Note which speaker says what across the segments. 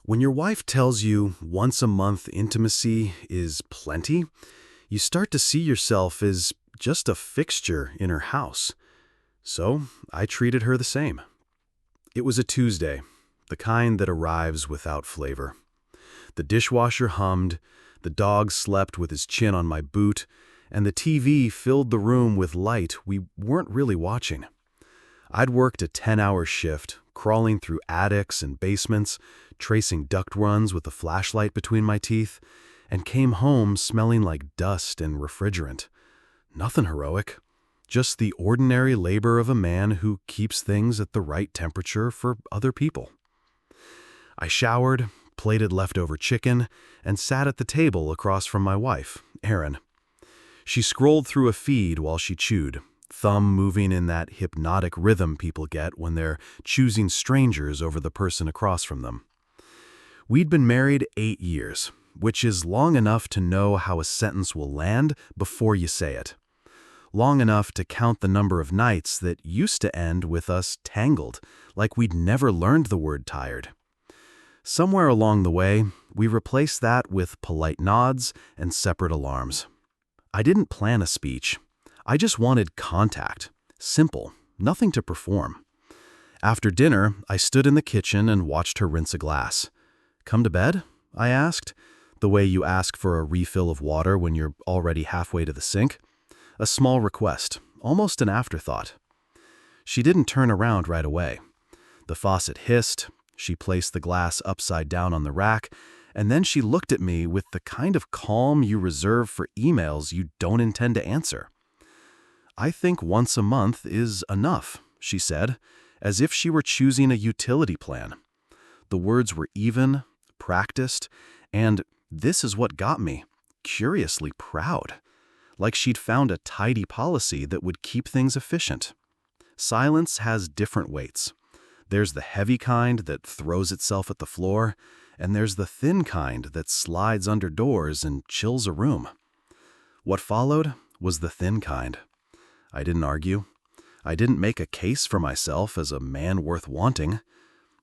Speaker 1: When your wife tells you once a month intimacy is plenty, you start to see yourself as just a fixture in her house. So I treated her the same. It was a Tuesday, the kind that arrives without flavor. The dishwasher hummed, the dog slept with his chin on my boot, and the TV filled the room with light we weren't really watching. I'd worked a 10-hour shift, crawling through attics and basements, tracing duct runs with a flashlight between my teeth, and came home smelling like dust and refrigerant. Nothing heroic, just the ordinary labor of a man who keeps things at the right temperature for other people. I showered, plated leftover chicken, and sat at the table across from my wife, Erin. She scrolled through a feed while she chewed, thumb moving in that hypnotic rhythm people get when they're choosing strangers over the person across from them. We'd been married 8 years, which is long enough to know how a sentence will land before you say it. Long enough to count the number of nights that used to end with us tangled, like we'd never learned the word tired. Somewhere along the way, we replaced that with polite nods and separate alarms. I didn't plan a speech. I just wanted contact. Simple, nothing to perform. After dinner, I stood in the kitchen and watched her rinse a glass. "Come to bed?" I asked, the way you ask for a refill of water when you're already halfway to the sink. A small request, almost an afterthought. She didn't turn around right away. The faucet hissed, she placed the glass upside down on the rack, and then she looked at me with the kind of calm you reserve for emails you don't intend to answer. "I think once a month is enough," she said, as if she were choosing a utility plan. The words were even, practiced, and this is what got me, curiously proud. Like she'd found a tidy policy that would keep things efficient. Silence has different weights. There's the heavy kind that throws itself at the floor, and there's the thin kind that slides under doors and chills a room. What followed was the thin kind. I didn't argue. I didn't make a case for myself as a man worth wanting.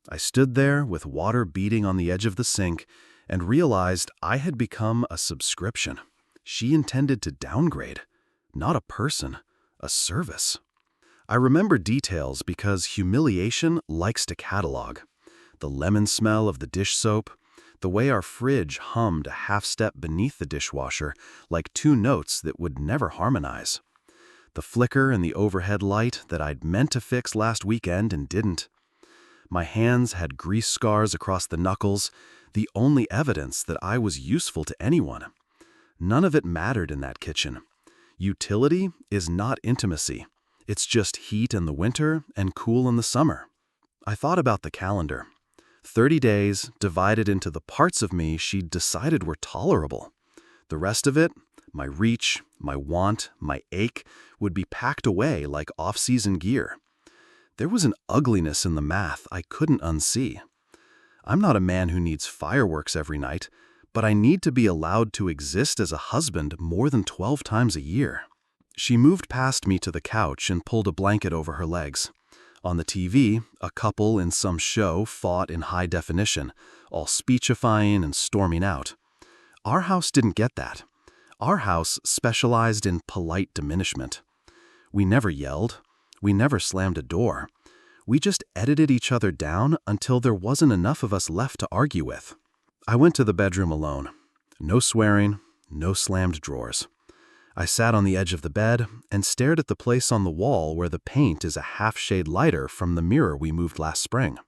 Speaker 1: I stood there with water beating on the edge of the sink and realized I had become a subscription. She intended to downgrade. Not a person, a service. I remember details because humiliation likes to catalog. The lemon smell of the dish soap, the way our fridge hummed a half step beneath the dishwasher like two notes that would never harmonize. The flicker in the overhead light that I'd meant to fix last weekend and didn't. My hands had grease scars across the knuckles, the only evidence that I was useful to anyone. None of it mattered in that kitchen. Utility is not intimacy. It's just heat in the winter and cool in the summer. I thought about the calendar. 30 days divided into the parts of me she'd decided were tolerable. The rest of it, my reach, my want, my ache, would be packed away like off-season gear. There was an ugliness in the math I couldn't unsee. I'm not a man who needs fireworks every night, but I need to be allowed to exist as a husband more than 12 times a year. She moved past me to the couch and pulled a blanket over her legs. On the TV, a couple in some show fought in high definition, all speechifying and storming out. Our house didn't get that. Our house specialized in polite diminishment. We never yelled. We never slammed a door. We just edited each other down until there wasn't enough of us left to argue with. I went to the bedroom alone. No swearing, no slammed drawers. I sat on the edge of the bed and stared at the place on the wall where the paint is a half shade lighter from the mirror we moved last spring.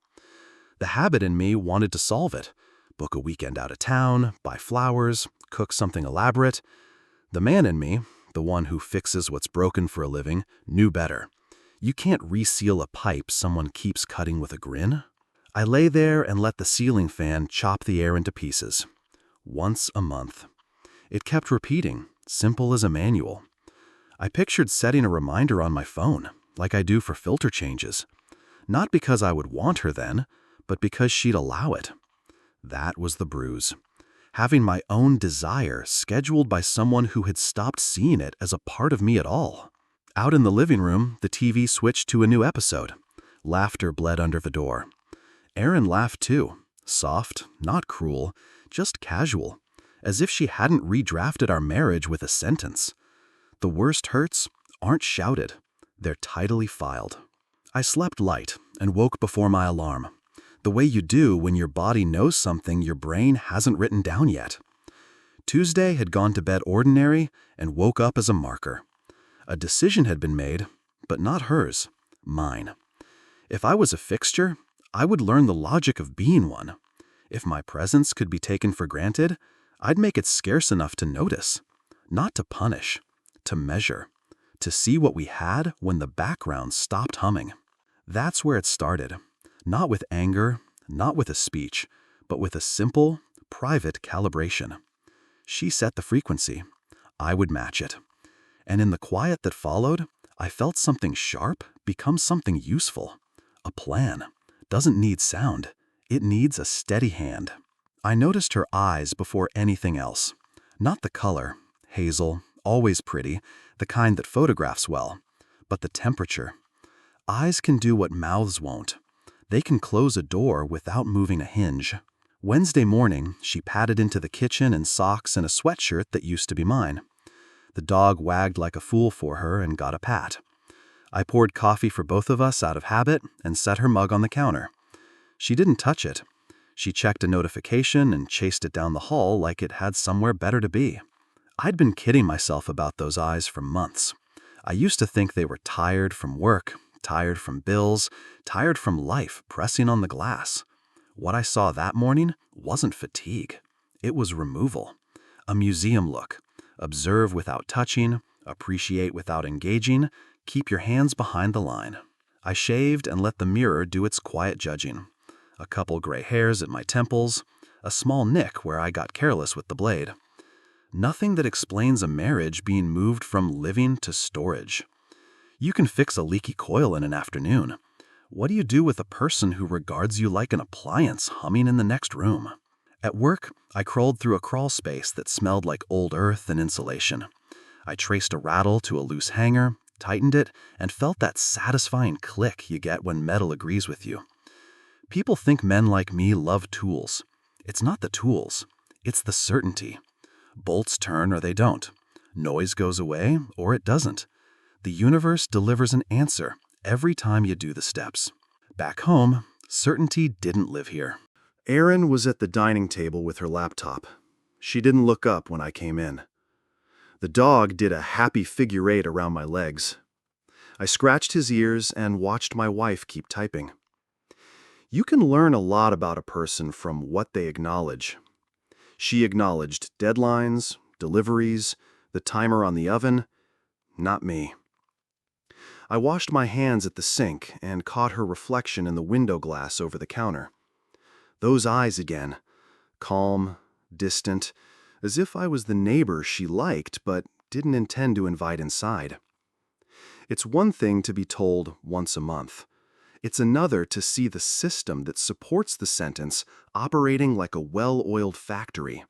Speaker 1: The habit in me wanted to solve it. Book a weekend out of town, buy flowers, cook something elaborate. The man in me, the one who fixes what's broken for a living, knew better. You can't reseal a pipe someone keeps cutting with a grin. I lay there and let the ceiling fan chop the air into pieces. Once a month. It kept repeating, simple as a manual. I pictured setting a reminder on my phone, like I do for filter changes. Not because I would want her then, but because she'd allow it. That was the bruise. Having my own desire scheduled by someone who had stopped seeing it as a part of me at all. Out in the living room, the TV switched to a new episode. Laughter bled under the door. Erin laughed too, Soft, not cruel, just casual, as if she hadn't redrafted our marriage with a sentence. The worst hurts aren't shouted, they're tidily filed. I slept light and woke before my alarm, the way you do when your body knows something your brain hasn't written down yet. Tuesday had gone to bed ordinary and woke up as a marker. A decision had been made, but not hers, mine. If I was a fixture, I would learn the logic of being one. If my presence could be taken for granted, I'd make it scarce enough to notice, not to punish, to measure, to see what we had when the background stopped humming. That's where it started, not with anger, not with a speech, but with a simple, private calibration. She set the frequency. I would match it. And in the quiet that followed, I felt something sharp become something useful. A plan doesn't need sound. It needs a steady hand. I noticed her eyes before anything else. Not the color, hazel, always pretty, the kind that photographs well, but the temperature. Eyes can do what mouths won't. They can close a door without moving a hinge. Wednesday morning, she padded into the kitchen in socks and a sweatshirt that used to be mine. The dog wagged like a fool for her and got a pat. I poured coffee for both of us out of habit and set her mug on the counter. She didn't touch it. She checked a notification and chased it down the hall like it had somewhere better to be. I'd been kidding myself about those eyes for months. I used to think they were tired from work, tired from bills, tired from life pressing on the glass. What I saw that morning wasn't fatigue. It was removal. A museum look. Observe without touching, appreciate without engaging, keep your hands behind the line. I shaved and let the mirror do its quiet judging. A couple gray hairs at my temples, a small nick where I got careless with the blade. Nothing that explains a marriage being moved from living to storage. You can fix a leaky coil in an afternoon. What do you do with a person who regards you like an appliance humming in the next room? At work, I crawled through a crawl space that smelled like old earth and insulation. I traced a rattle to a loose hanger, tightened it, and felt that satisfying click you get when metal agrees with you. People think men like me love tools. It's not the tools, it's the certainty. Bolts turn or they don't. Noise goes away or it doesn't. The universe delivers an answer every time you do the steps. Back home, certainty didn't live here. Erin was at the dining table with her laptop. She didn't look up when I came in. The dog did a happy figure eight around my legs. I scratched his ears and watched my wife keep typing. You can learn a lot about a person from what they acknowledge. She acknowledged deadlines, deliveries, the timer on the oven. Not me. I washed my hands at the sink and caught her reflection in the window glass over the counter. Those eyes again, calm, distant, as if I was the neighbor she liked but didn't intend to invite inside. It's one thing to be told once a month. It's another to see the system that supports the sentence operating like a well-oiled factory.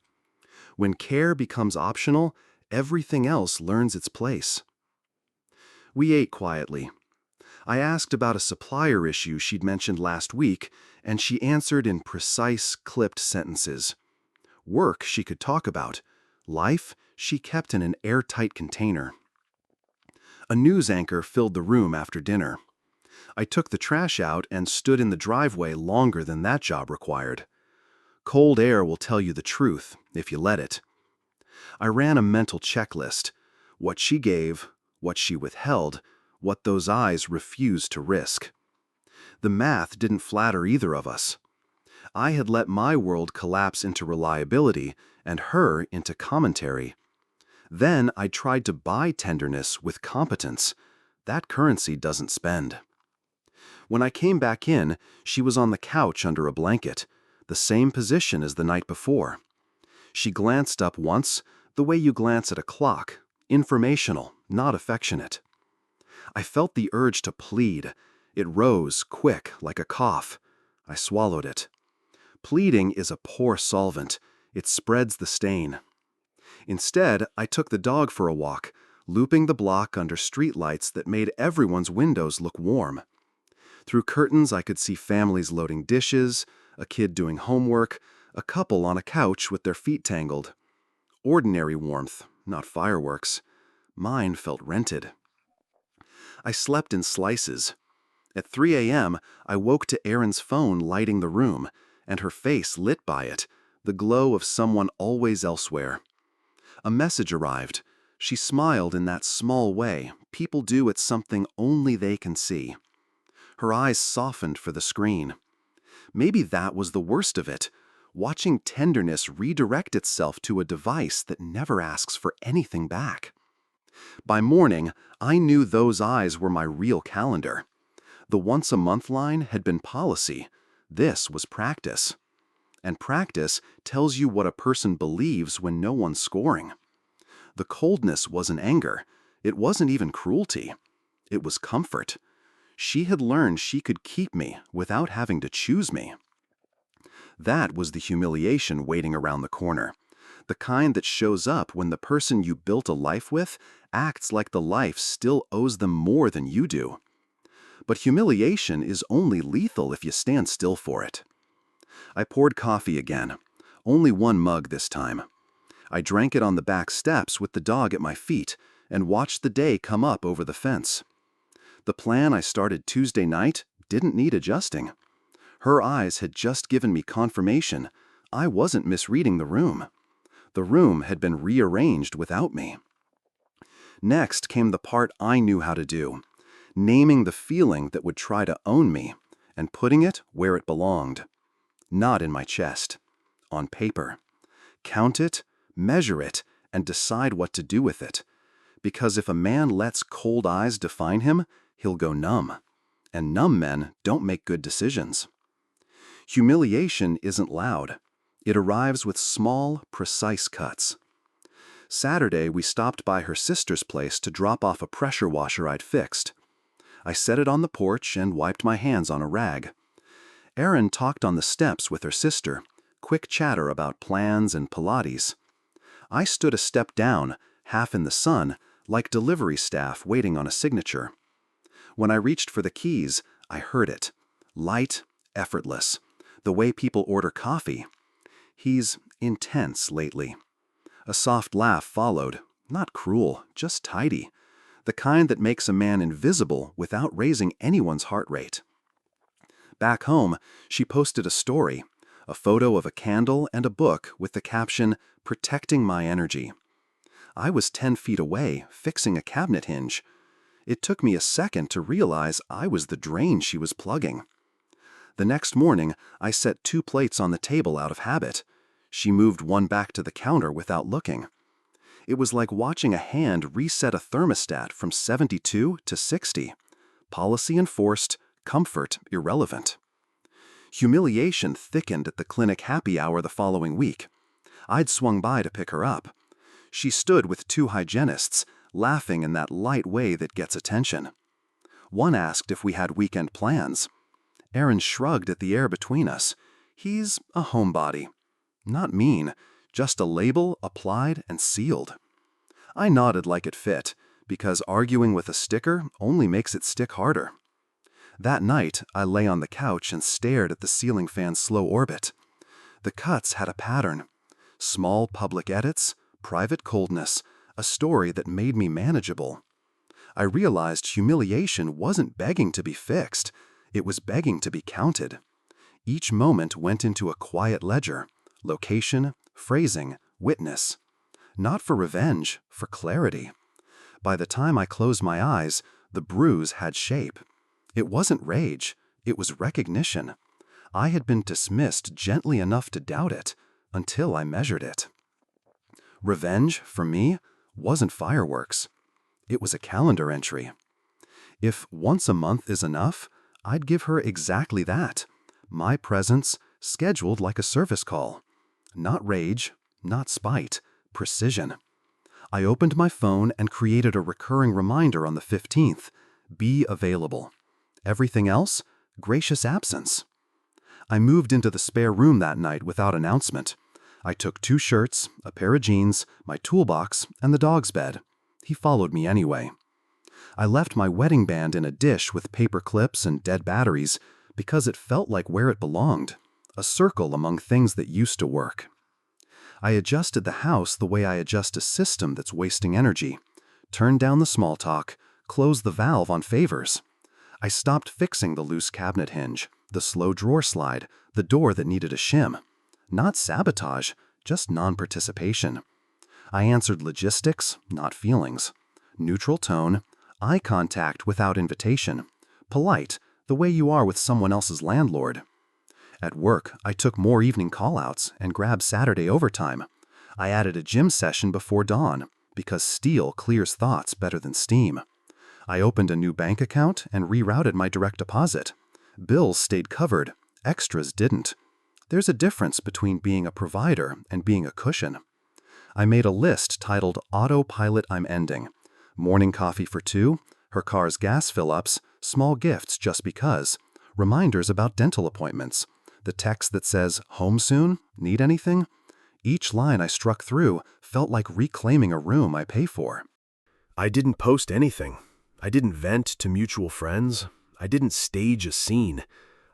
Speaker 1: When care becomes optional, everything else learns its place. We ate quietly. I asked about a supplier issue she'd mentioned last week, and she answered in precise, clipped sentences. Work she could talk about. Life she kept in an airtight container. A news anchor filled the room after dinner. I took the trash out and stood in the driveway longer than that job required. Cold air will tell you the truth, if you let it. I ran a mental checklist. What she gave, what she withheld, what those eyes refused to risk. The math didn't flatter either of us. I had let my world collapse into reliability and her into commentary. Then I tried to buy tenderness with competence. That currency doesn't spend. When I came back in, she was on the couch under a blanket, the same position as the night before. She glanced up once, the way you glance at a clock, informational, not affectionate. I felt the urge to plead. It rose, quick, like a cough. I swallowed it. Pleading is a poor solvent. It spreads the stain. Instead, I took the dog for a walk, looping the block under streetlights that made everyone's windows look warm. Through curtains, I could see families loading dishes, A kid doing homework, a couple on a couch with their feet tangled. Ordinary warmth, not fireworks. Mine felt rented. I slept in slices. At 3 a.m., I woke to Erin's phone lighting the room, and her face lit by it, the glow of someone always elsewhere. A message arrived. She smiled in that small way people do at something only they can see. Her eyes softened for the screen. Maybe that was the worst of it, watching tenderness redirect itself to a device that never asks for anything back. By morning, I knew those eyes were my real calendar. The once-a-month line had been policy. This was practice. And practice tells you what a person believes when no one's scoring. The coldness wasn't anger. It wasn't even cruelty. It was comfort. She had learned she could keep me without having to choose me. That was the humiliation waiting around the corner. The kind that shows up when the person you built a life with acts like the life still owes them more than you do. But humiliation is only lethal if you stand still for it. I poured coffee again. Only one mug this time. I drank it on the back steps with the dog at my feet and watched the day come up over the fence. The plan I started Tuesday night didn't need adjusting. Her eyes had just given me confirmation. I wasn't misreading the room. The room had been rearranged without me. Next came the part I knew how to do, naming the feeling that would try to own me and putting it where it belonged. Not in my chest. On paper. Count it, measure it, and decide what to do with it. Because if a man lets cold eyes define him, he'll go numb. And numb men don't make good decisions. Humiliation isn't loud. It arrives with small, precise cuts. Saturday, we stopped by her sister's place to drop off a pressure washer I'd fixed. I set it on the porch and wiped my hands on a rag. Erin talked on the steps with her sister, quick chatter about plans and Pilates. I stood a step down, half in the sun, like delivery staff waiting on a signature. When I reached for the keys, I heard it. Light, effortless. The way people order coffee. He's intense lately. A soft laugh followed, not cruel, just tidy. The kind that makes a man invisible without raising anyone's heart rate. Back home, she posted a story, a photo of a candle and a book with the caption, "Protecting my energy." I was 10 feet away, fixing a cabinet hinge. It took me a second to realize I was the drain she was plugging. The next morning, I set 2 plates on the table out of habit. She moved one back to the counter without looking. It was like watching a hand reset a thermostat from 72 to 60. Policy enforced, comfort irrelevant. Humiliation thickened at the clinic happy hour the following week. I'd swung by to pick her up. She stood with 2 hygienists, laughing in that light way that gets attention. One asked if we had weekend plans. Erin shrugged at the air between us. He's a homebody. Not mean, just a label applied and sealed. I nodded like it fit, because arguing with a sticker only makes it stick harder. That night, I lay on the couch and stared at the ceiling fan's slow orbit. The cuts had a pattern. Small public edits, private coldness, a story that made me manageable. I realized humiliation wasn't begging to be fixed. It was begging to be counted. Each moment went into a quiet ledger. Location, phrasing, witness. Not for revenge, for clarity. By the time I closed my eyes, the bruise had shape. It wasn't rage, it was recognition. I had been dismissed gently enough to doubt it, until I measured it. Revenge, for me, wasn't fireworks. It was a calendar entry. If once a month is enough, I'd give her exactly that. My presence, scheduled like a service call. Not rage, not spite, precision. I opened my phone and created a recurring reminder on the 15th. Be available. Everything else, gracious absence. I moved into the spare room that night without announcement. I took 2 shirts, a pair of jeans, my toolbox, and the dog's bed. He followed me anyway. I left my wedding band in a dish with paper clips and dead batteries because it felt like where it belonged, a circle among things that used to work. I adjusted the house the way I adjust a system that's wasting energy. Turned down the small talk, closed the valve on favors. I stopped fixing the loose cabinet hinge, the slow drawer slide, the door that needed a shim. Not sabotage, just non-participation. I answered logistics, not feelings. Neutral tone, eye contact without invitation. Polite, the way you are with someone else's landlord. At work, I took more evening call-outs and grabbed Saturday overtime. I added a gym session before dawn, because steel clears thoughts better than steam. I opened a new bank account and rerouted my direct deposit. Bills stayed covered, extras didn't. There's a difference between being a provider and being a cushion. I made a list titled Autopilot I'm Ending. Morning coffee for 2, her car's gas fill-ups, small gifts just because, reminders about dental appointments, the text that says, home soon? Need anything? Each line I struck through felt like reclaiming a room I pay for.
Speaker 2: I didn't post anything. I didn't vent to mutual friends. I didn't stage a scene.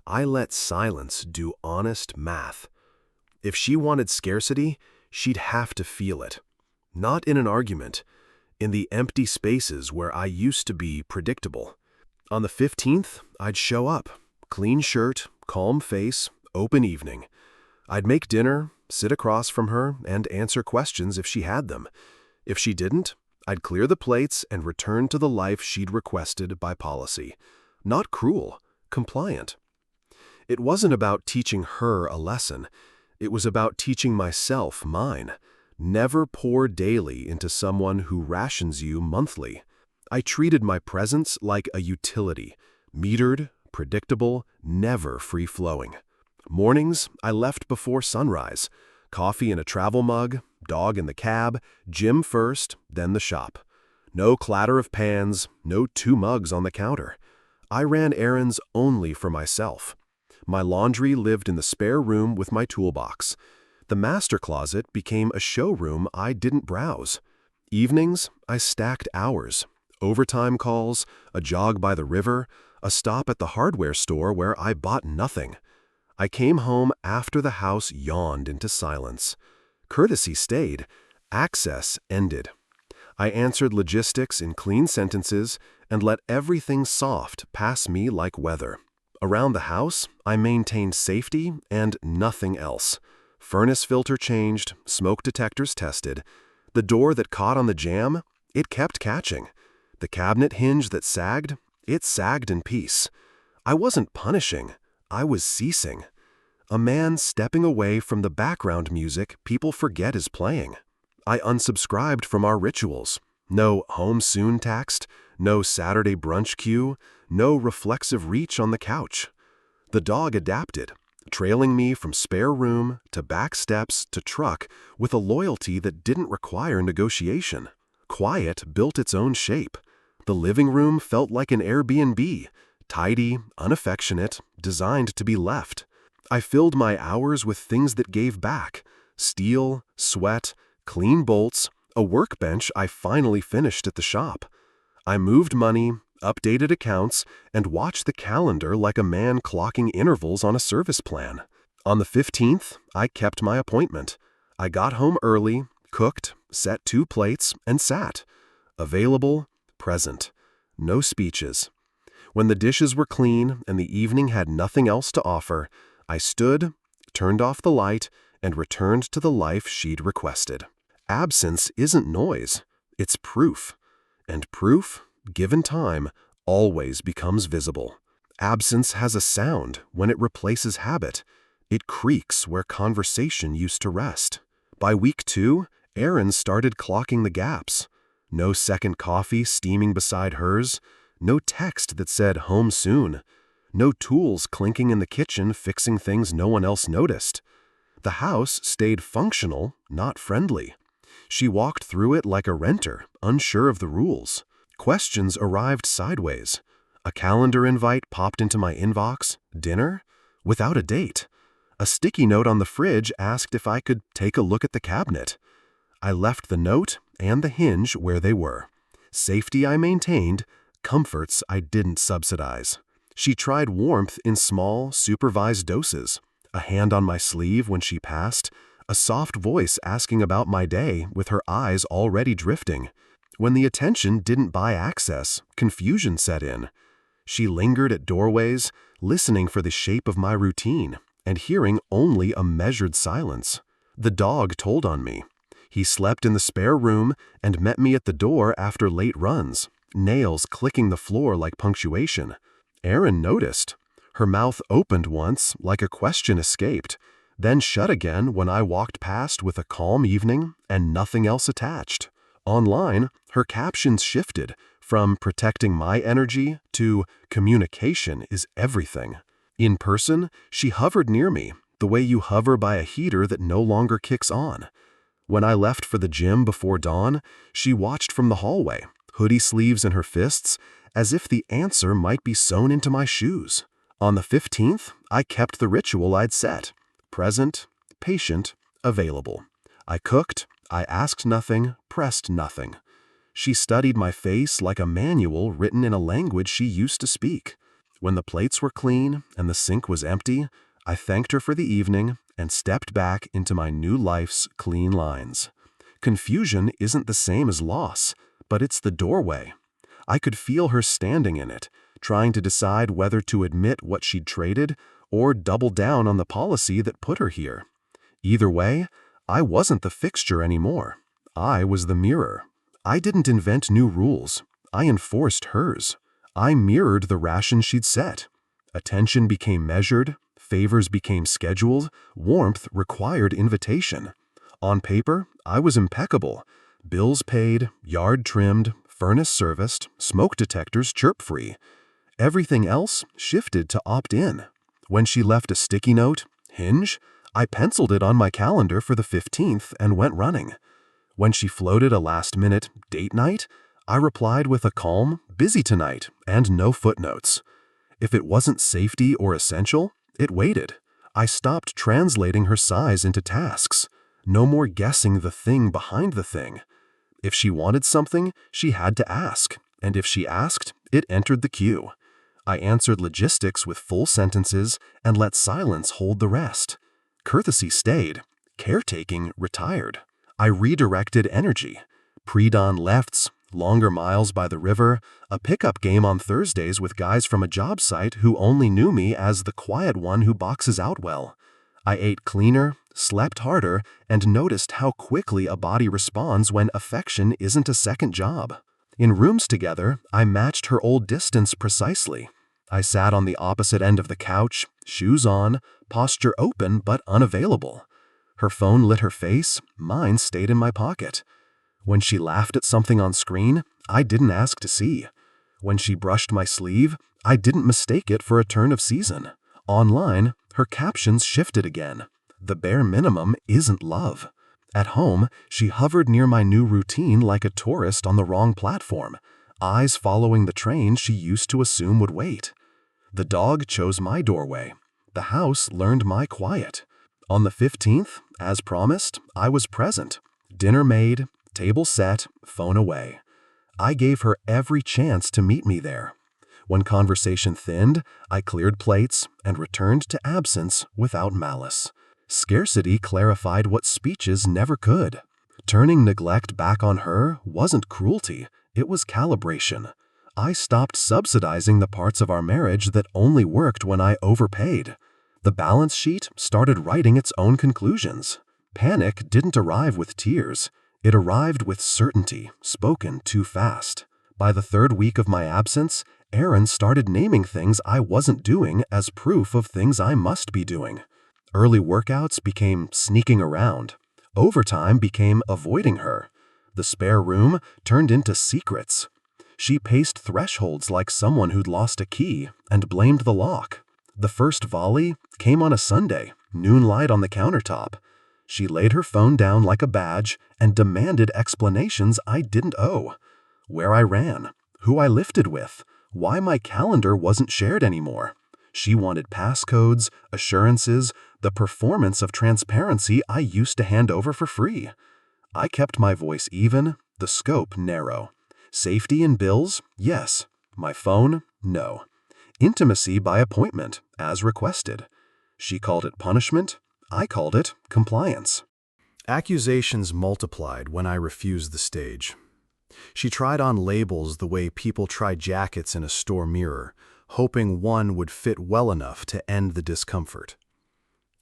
Speaker 2: I let silence do honest math. If she wanted scarcity, she'd have to feel it. Not in an argument, in the empty spaces where I used to be predictable. On the 15th, I'd show up. Clean shirt, calm face, open evening. I'd make dinner, sit across from her, and answer questions if she had them. If she didn't, I'd clear the plates and return to the life she'd requested by policy. Not cruel, compliant. It wasn't about teaching her a lesson. It was about teaching myself mine. Never pour daily into someone who rations you monthly. I treated my presence like a utility, metered, predictable, never free-flowing. Mornings, I left before sunrise. Coffee in a travel mug, dog in the cab, gym first, then the shop. No clatter of pans, no 2 mugs on the counter. I ran errands only for myself. My laundry lived in the spare room with my toolbox. The master closet became a showroom I didn't browse. Evenings, I stacked hours. Overtime calls, a jog by the river, a stop at the hardware store where I bought nothing. I came home after the house yawned into silence. Courtesy stayed. Access ended. I answered logistics in clean sentences and let everything soft pass me like weather. Around the house, I maintained safety and nothing else. Furnace filter changed, smoke detectors tested. The door that caught on the jamb, it kept catching. The cabinet hinge that sagged, it sagged in peace. I wasn't punishing, I was ceasing. A man stepping away from the background music people forget is playing. I unsubscribed from our rituals. No home soon text, no Saturday brunch cue, no reflexive reach on the couch. The dog adapted, trailing me from spare room to back steps to truck with a loyalty that didn't require negotiation. Quiet built its own shape. The living room felt like an Airbnb, tidy, unaffectionate, designed to be left. I filled my hours with things that gave back: steel, sweat, clean bolts, a workbench I finally finished at the shop. I moved money, updated accounts, and watched the calendar like a man clocking intervals on a service plan. On the 15th, I kept my appointment. I got home early, cooked, set 2 plates, and sat. Available, present. No speeches. When the dishes were clean and the evening had nothing else to offer, I stood, turned off the light, and returned to the life she'd requested. Absence isn't noise, it's proof. And proof, given time, always becomes visible. Absence has a sound when it replaces habit. It creaks where conversation used to rest. By week 2, Erin started clocking the gaps. No second coffee steaming beside hers. No text that said home soon. No tools clinking in the kitchen fixing things no one else noticed. The house stayed functional, not friendly. She walked through it like a renter, unsure of the rules. Questions arrived sideways. A calendar invite popped into my inbox. Dinner? Without a date. A sticky note on the fridge asked if I could take a look at the cabinet. I left the note and the hinge where they were. Safety I maintained, comforts I didn't subsidize. She tried warmth in small, supervised doses. a hand on my sleeve when she passed, a soft voice asking about my day with her eyes already drifting. When the attention didn't buy access, confusion set in. She lingered at doorways, listening for the shape of my routine, and hearing only a measured silence. The dog told on me. He slept in the spare room and met me at the door after late runs, nails clicking the floor like punctuation. Erin noticed. Her mouth opened once, like a question escaped, then shut again when I walked past with a calm evening and nothing else attached. Online, her captions shifted from protecting my energy to communication is everything. In person, she hovered near me, the way you hover by a heater that no longer kicks on. When I left for the gym before dawn, she watched from the hallway, hoodie sleeves in her fists, as if the answer might be sewn into my shoes. On the 15th, I kept the ritual I'd set. Present, patient, available. I cooked, I asked nothing, pressed nothing. She studied my face like a manual written in a language she used to speak. When the plates were clean and the sink was empty, I thanked her for the evening and stepped back into my new life's clean lines. Confusion isn't the same as loss, but it's the doorway. I could feel her standing in it, trying to decide whether to admit what she'd traded or double down on the policy that put her here. Either way, I wasn't the fixture anymore. I was the mirror. I didn't invent new rules. I enforced hers. I mirrored the rations she'd set. Attention became measured, favors became scheduled, warmth required invitation. On paper, I was impeccable. Bills paid, yard trimmed, furnace serviced, smoke detectors chirp-free. Everything else shifted to opt-in. When she left a sticky note, Hinge, I penciled it on my calendar for the 15th and went running. When she floated a last-minute date night, I replied with a calm, busy tonight, and no footnotes. If it wasn't safety or essential, it waited. I stopped translating her size into tasks. No more guessing the thing behind the thing. If she wanted something, she had to ask, and if she asked, it entered the queue. I answered logistics with full sentences and let silence hold the rest. Courtesy stayed. Caretaking retired. I redirected energy. Pre-dawn lefts, longer miles by the river, a pickup game on Thursdays with guys from a job site who only knew me as the quiet one who boxes out well. I ate cleaner, slept harder, and noticed how quickly a body responds when affection isn't a second job. In rooms together, I matched her old distance precisely. I sat on the opposite end of the couch, shoes on, posture open but unavailable. Her phone lit her face, mine stayed in my pocket. When she laughed at something on screen, I didn't ask to see. When she brushed my sleeve, I didn't mistake it for a turn of season. Online, her captions shifted again. The bare minimum isn't love. At home, she hovered near my new routine like a tourist on the wrong platform, eyes following the train she used to assume would wait. The dog chose my doorway. The house learned my quiet. On the 15th, as promised, I was present. Dinner made, table set, phone away. I gave her every chance to meet me there. When conversation thinned, I cleared plates and returned to absence without malice. Scarcity clarified what speeches never could. Turning neglect back on her wasn't cruelty, it was calibration. I stopped subsidizing the parts of our marriage that only worked when I overpaid. The balance sheet started writing its own conclusions. Panic didn't arrive with tears. It arrived with certainty, spoken too fast. By the third week of my absence, Erin started naming things I wasn't doing as proof of things I must be doing. Early workouts became sneaking around. Overtime became avoiding her. The spare room turned into secrets. She paced thresholds like someone who'd lost a key and blamed the lock. The first volley came on a Sunday, noon light on the countertop. She laid her phone down like a badge and demanded explanations I didn't owe. Where I ran, who I lifted with, why my calendar wasn't shared anymore. She wanted passcodes, assurances, the performance of transparency I used to hand over for free. I kept my voice even, the scope narrow. Safety and bills, yes. My phone, no. Intimacy by appointment, as requested. She called it punishment. I called it compliance.
Speaker 1: Accusations multiplied when I refused the stage. She tried on labels the way people try jackets in a store mirror, hoping one would fit well enough to end the discomfort.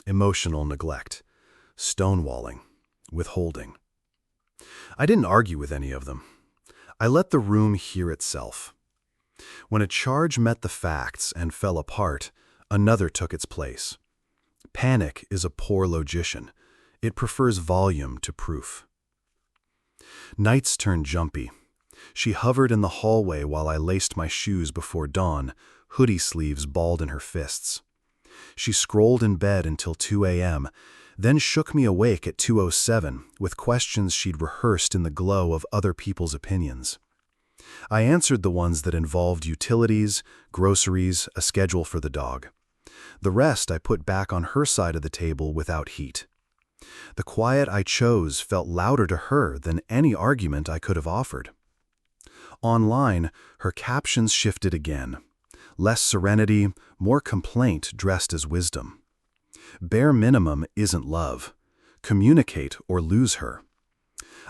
Speaker 1: Emotional neglect, stonewalling, withholding. I didn't argue with any of them. I let the room hear itself. When a charge met the facts and fell apart, another took its place. Panic is a poor logician. It prefers volume to proof. Nights turned jumpy. She hovered in the hallway while I laced my shoes before dawn, hoodie sleeves balled in her fists. She scrolled in bed until 2 a.m., then shook me awake at 2:07 with questions she'd rehearsed in the glow of other people's opinions. I answered the ones that involved utilities, groceries, a schedule for the dog. The rest I put back on her side of the table without heat. The quiet I chose felt louder to her than any argument I could have offered. Online, her captions shifted again. Less serenity, more complaint dressed as wisdom. Bare minimum isn't love. Communicate or lose her.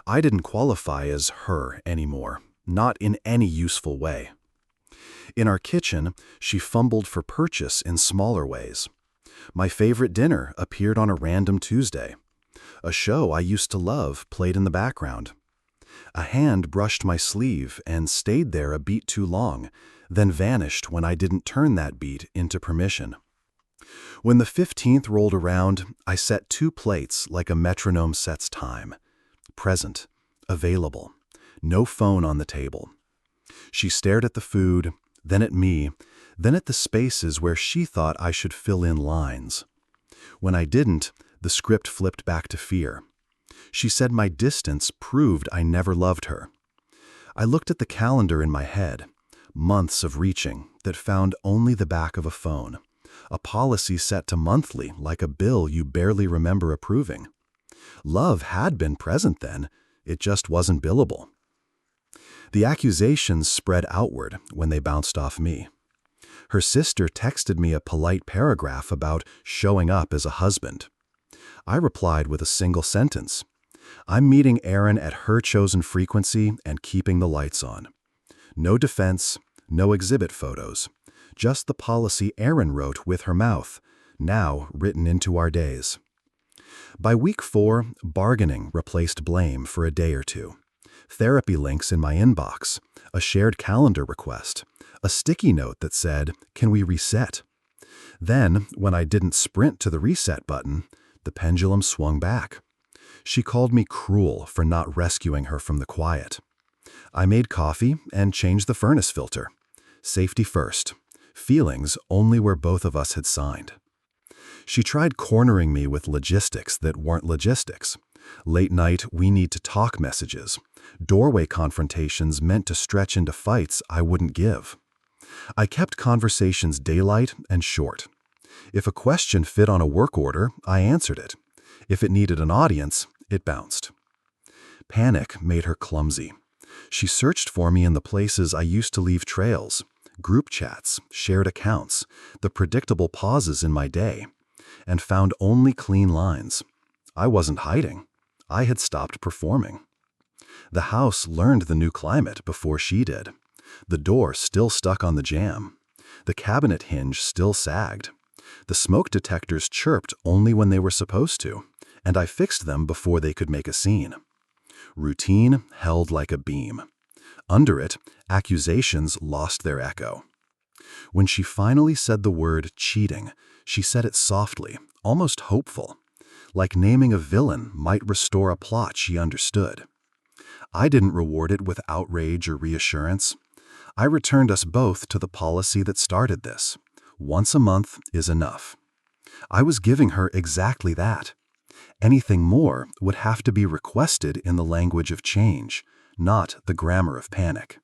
Speaker 1: I didn't qualify as her anymore, not in any useful way. In our kitchen, she fumbled for purchase in smaller ways. My favorite dinner appeared on a random Tuesday. A show I used to love played in the background. A hand brushed my sleeve and stayed there a beat too long, then vanished when I didn't turn that beat into permission. When the 15th rolled around, I set 2 plates like a metronome sets time. Present, available, no phone on the table. She stared at the food, then at me, then at the spaces where she thought I should fill in lines. When I didn't, the script flipped back to fear. She said my distance proved I never loved her. I looked at the calendar in my head, months of reaching that found only the back of a phone, a policy set to monthly like a bill you barely remember approving. Love had been present then, it just wasn't billable. The accusations spread outward when they bounced off me. Her sister texted me a polite paragraph about showing up as a husband. I replied with a single sentence. I'm meeting Erin at her chosen frequency and keeping the lights on. No defense, no exhibit photos, just the policy Erin wrote with her mouth, now written into our days. By week 4, bargaining replaced blame for a day or two. Therapy links in my inbox, a shared calendar request, a sticky note that said, "Can we reset?" Then, when I didn't sprint to the reset button, the pendulum swung back. She called me cruel for not rescuing her from the quiet. I made coffee and changed the furnace filter. Safety first. Feelings only where both of us had signed. She tried cornering me with logistics that weren't logistics. Late night, we need to talk messages. Doorway confrontations meant to stretch into fights I wouldn't give. I kept conversations daylight and short. If a question fit on a work order, I answered it. If it needed an audience, it bounced. Panic made her clumsy. She searched for me in the places I used to leave trails, group chats, shared accounts, the predictable pauses in my day, and found only clean lines. I wasn't hiding. I had stopped performing. The house learned the new climate before she did. The door still stuck on the jamb. The cabinet hinge still sagged. The smoke detectors chirped only when they were supposed to, and I fixed them before they could make a scene. Routine held like a beam. Under it, accusations lost their echo. When she finally said the word cheating, she said it softly, almost hopeful, like naming a villain might restore a plot she understood. I didn't reward it with outrage or reassurance. I returned us both to the policy that started this. Once a month is enough. I was giving her exactly that. Anything more would have to be requested in the language of change, not the grammar of panic.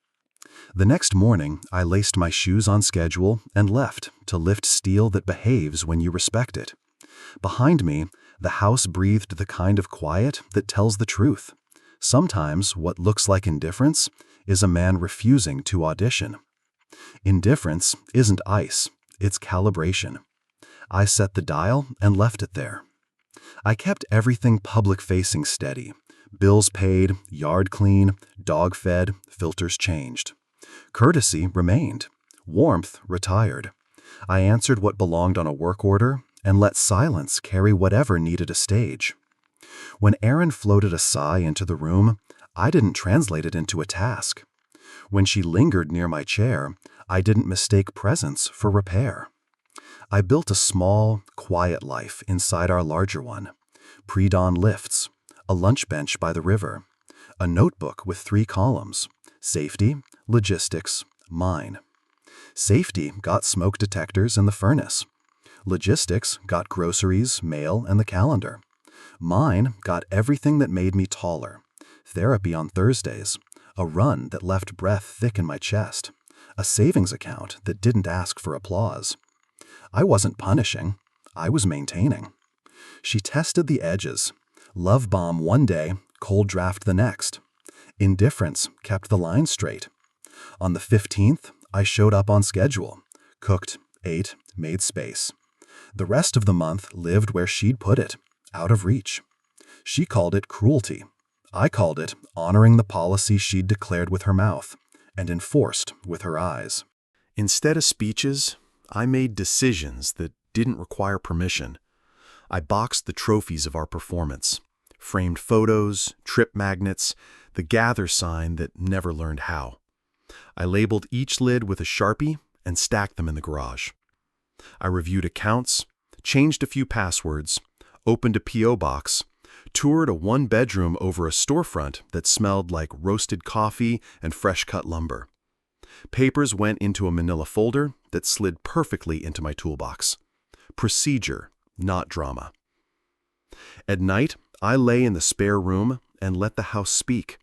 Speaker 1: The next morning, I laced my shoes on schedule and left to lift steel that behaves when you respect it. Behind me, the house breathed the kind of quiet that tells the truth. Sometimes what looks like indifference is a man refusing to audition. Indifference isn't ice, it's calibration. I set the dial and left it there. I kept everything public-facing steady. Bills paid, yard clean, dog fed, filters changed. Courtesy remained. Warmth retired. I answered what belonged on a work order and let silence carry whatever needed a stage. When Erin floated a sigh into the room, I didn't translate it into a task. When she lingered near my chair, I didn't mistake presence for repair. I built a small, quiet life inside our larger one. Pre-dawn lifts, a lunch bench by the river, a notebook with 3 columns: safety, logistics, mine. Safety got smoke detectors and the furnace. Logistics got groceries, mail, and the calendar. Mine got everything that made me taller. Therapy on Thursdays, a run that left breath thick in my chest, a savings account that didn't ask for applause. I wasn't punishing, I was maintaining. She tested the edges. Love bomb one day, cold draft the next. Indifference kept the line straight. On the 15th, I showed up on schedule, cooked, ate, made space. The rest of the month lived where she'd put it, out of reach. She called it cruelty. I called it honoring the policy she'd declared with her mouth and enforced with her eyes.
Speaker 2: Instead of speeches, I made decisions that didn't require permission. I boxed the trophies of our performance, framed photos, trip magnets, the gather sign that never learned how. I labeled each lid with a Sharpie and stacked them in the garage. I reviewed accounts, changed a few passwords, opened a P.O. box, toured a 1-bedroom over a storefront that smelled like roasted coffee and fresh-cut lumber. Papers went into a manila folder that slid perfectly into my toolbox. Procedure, not drama. At night, I lay in the spare room and let the house speak.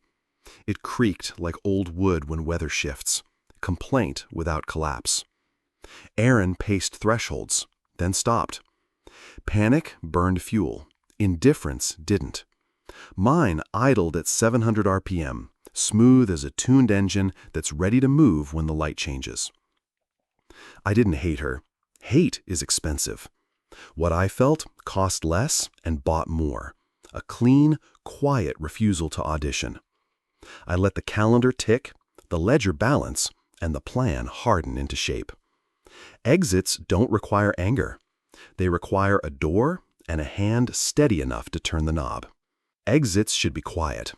Speaker 2: It creaked like old wood when weather shifts, complaint without collapse. Erin paced thresholds, then stopped. Panic burned fuel. Indifference didn't. Mine idled at 700 RPM, smooth as a tuned engine that's ready to move when the light changes. I didn't hate her. Hate is expensive. What I felt cost less and bought more. A clean, quiet refusal to audition. I let the calendar tick, the ledger balance, and the plan harden into shape. Exits don't require anger. They require a door and a hand steady enough to turn the knob. Exits should be quiet.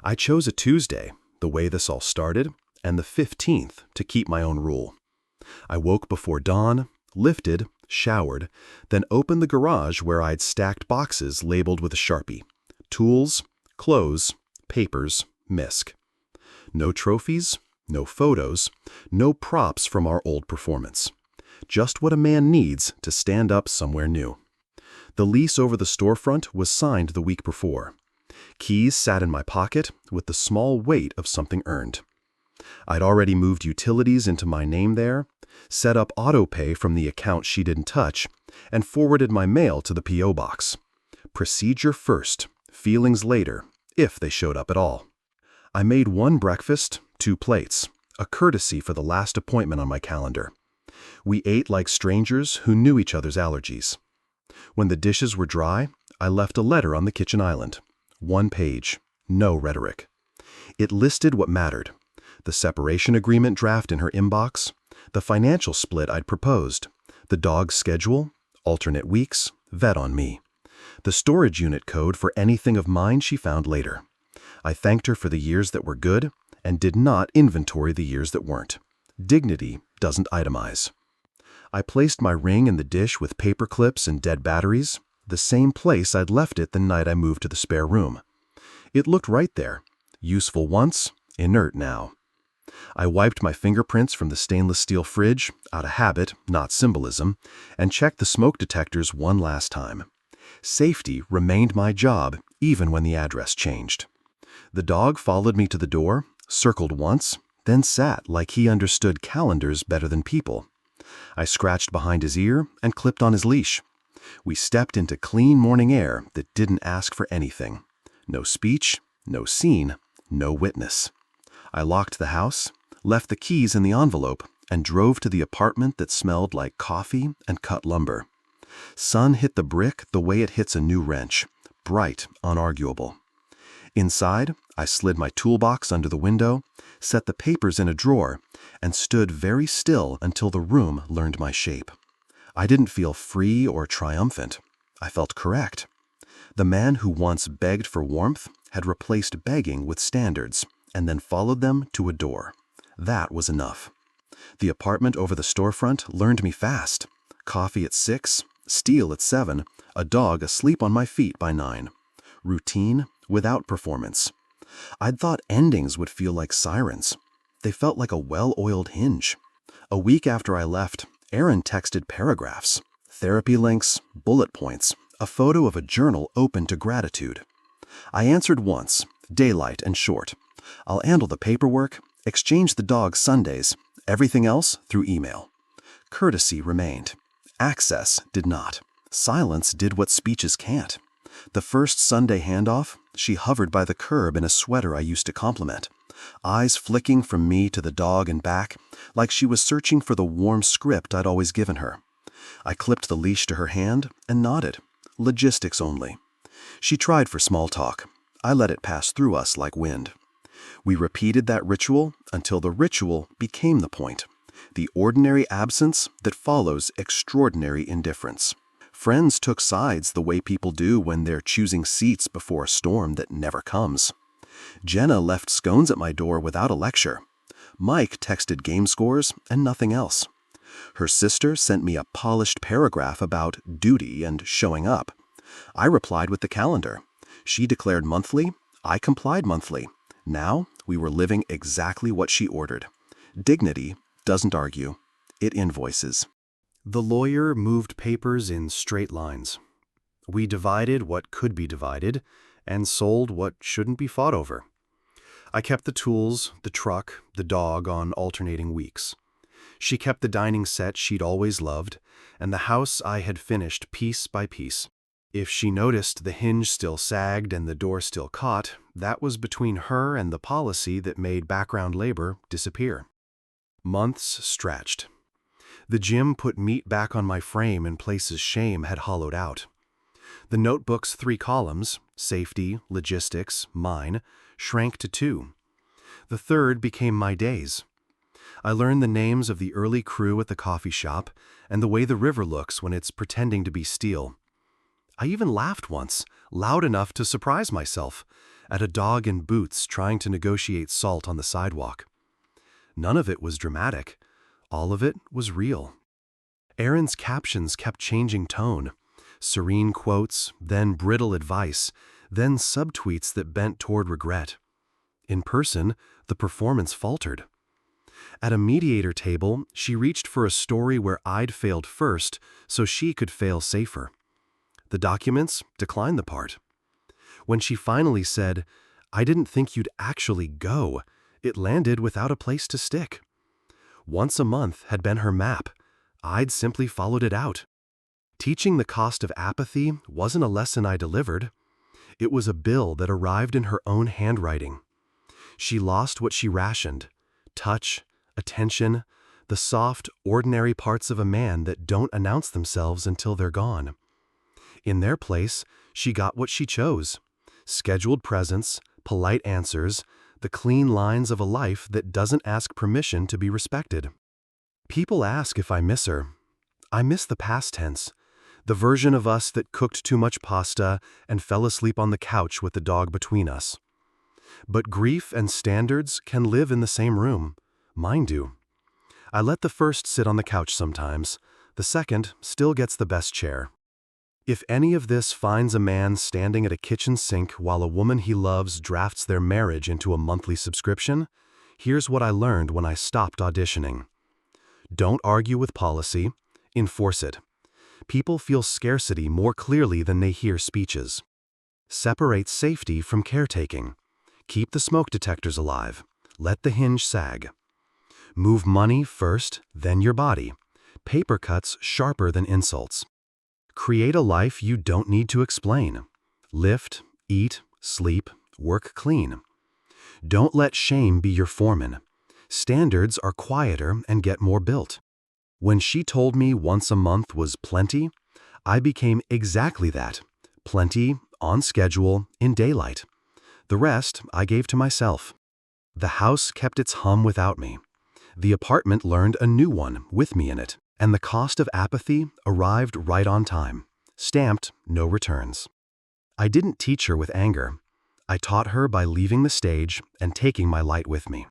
Speaker 2: I chose a Tuesday, the way this all started, and the 15th to keep my own rule. I woke before dawn, lifted, showered, then opened the garage where I'd stacked boxes labeled with a Sharpie. Tools, clothes, papers, misc. No trophies, no photos, no props from our old performance. Just what a man needs to stand up somewhere new. The lease over the storefront was signed the week before. Keys sat in my pocket with the small weight of something earned. I'd already moved utilities into my name there, set up auto-pay from the account she didn't touch, and forwarded my mail to the P.O. box. Procedure first, feelings later, if they showed up at all. I made 1 breakfast, 2 plates, a courtesy for the last appointment on my calendar. We ate like strangers who knew each other's allergies. When the dishes were dry, I left a letter on the kitchen island. 1 page, no rhetoric. It listed what mattered: the separation agreement draft in her inbox, the financial split I'd proposed, the dog's schedule, alternate weeks, vet on me, the storage unit code for anything of mine she found later. I thanked her for the years that were good and did not inventory the years that weren't. Dignity doesn't itemize. I placed my ring in the dish with paper clips and dead batteries, the same place I'd left it the night I moved to the spare room. It looked right there, useful once, inert now. I wiped my fingerprints from the stainless steel fridge, out of habit, not symbolism, and checked the smoke detectors one last time. Safety remained my job even when the address changed. The dog followed me to the door, circled once, then sat like he understood calendars better than people. I scratched behind his ear and clipped on his leash. We stepped into clean morning air that didn't ask for anything. No speech, no scene, no witness. I locked the house, left the keys in the envelope, and drove to the apartment that smelled like coffee and cut lumber. Sun hit the brick the way it hits a new wrench. Bright, unarguable. Inside, I slid my toolbox under the window, set the papers in a drawer, and stood very still until the room learned my shape. I didn't feel free or triumphant. I felt correct. The man who once begged for warmth had replaced begging with standards, and then followed them to a door. That was enough. The apartment over the storefront learned me fast. Coffee at 6, steel at 7, a dog asleep on my feet by 9. Routine without performance. I'd thought endings would feel like sirens. They felt like a well-oiled hinge. A week after I left, Aaron texted paragraphs, therapy links, bullet points, a photo of a journal open to gratitude. I answered once, daylight and short. I'll handle the paperwork, exchange the dog Sundays, everything else through email. Courtesy remained. Access did not. Silence did what speeches can't. The first Sunday handoff, she hovered by the curb in a sweater I used to compliment, eyes flicking from me to the dog and back, like she was searching for the warm script I'd always given her. I clipped the leash to her hand and nodded. Logistics only. She tried for small talk. I let it pass through us like wind. We repeated that ritual until the ritual became the point, the ordinary absence that follows extraordinary indifference. Friends took sides the way people do when they're choosing seats before a storm that never comes. Jenna left scones at my door without a lecture. Mike texted game scores and nothing else. Her sister sent me a polished paragraph about duty and showing up. I replied with the calendar. She declared monthly, I complied monthly. Now we were living exactly what she ordered. Dignity doesn't argue. It invoices.
Speaker 1: The lawyer moved papers in straight lines. We divided what could be divided and sold what shouldn't be fought over. I kept the tools, the truck, the dog on alternating weeks. She kept the dining set she'd always loved, and the house I had finished piece by piece. If she noticed the hinge still sagged and the door still caught, that was between her and the policy that made background labor disappear. Months stretched. The gym put meat back on my frame in places shame had hollowed out. The notebook's 3 columns, safety, logistics, mine, shrank to 2. The third became my days. I learned the names of the early crew at the coffee shop and the way the river looks when it's pretending to be steel. I even laughed once, loud enough to surprise myself, at a dog in boots trying to negotiate salt on the sidewalk. None of it was dramatic. All of it was real. Aaron's captions kept changing tone. Serene quotes, then brittle advice, then subtweets that bent toward regret. In person, the performance faltered. At a mediator table, she reached for a story where I'd failed first so she could fail safer. The documents declined the part. When she finally said, "I didn't think you'd actually go," it landed without a place to stick. Once a month had been her map. I'd simply followed it out. Teaching the cost of apathy wasn't a lesson I delivered. It was a bill that arrived in her own handwriting. She lost what she rationed: touch, attention, the soft, ordinary parts of a man that don't announce themselves until they're gone. In their place, she got what she chose: scheduled presence, polite answers, the clean lines of a life that doesn't ask permission to be respected. People ask if I miss her. I miss the past tense, the version of us that cooked too much pasta and fell asleep on the couch with the dog between us. But grief and standards can live in the same room. Mine do. I let the first sit on the couch sometimes. The second still gets the best chair. If any of this finds a man standing at a kitchen sink while a woman he loves drafts their marriage into a monthly subscription, here's what I learned when I stopped auditioning. Don't argue with policy, enforce it. People feel scarcity more clearly than they hear speeches. Separate safety from caretaking. Keep the smoke detectors alive. Let the hinge sag. Move money first, then your body. Paper cuts sharper than insults. Create a life you don't need to explain. Lift, eat, sleep, work clean. Don't let shame be your foreman. Standards are quieter and get more built. When she told me once a month was plenty, I became exactly that. Plenty, on schedule, in daylight. The rest I gave to myself. The house kept its hum without me. The apartment learned a new one with me in it, and the cost of apathy arrived right on time. Stamped, no returns. I didn't teach her with anger. I taught her by leaving the stage and taking my light with me.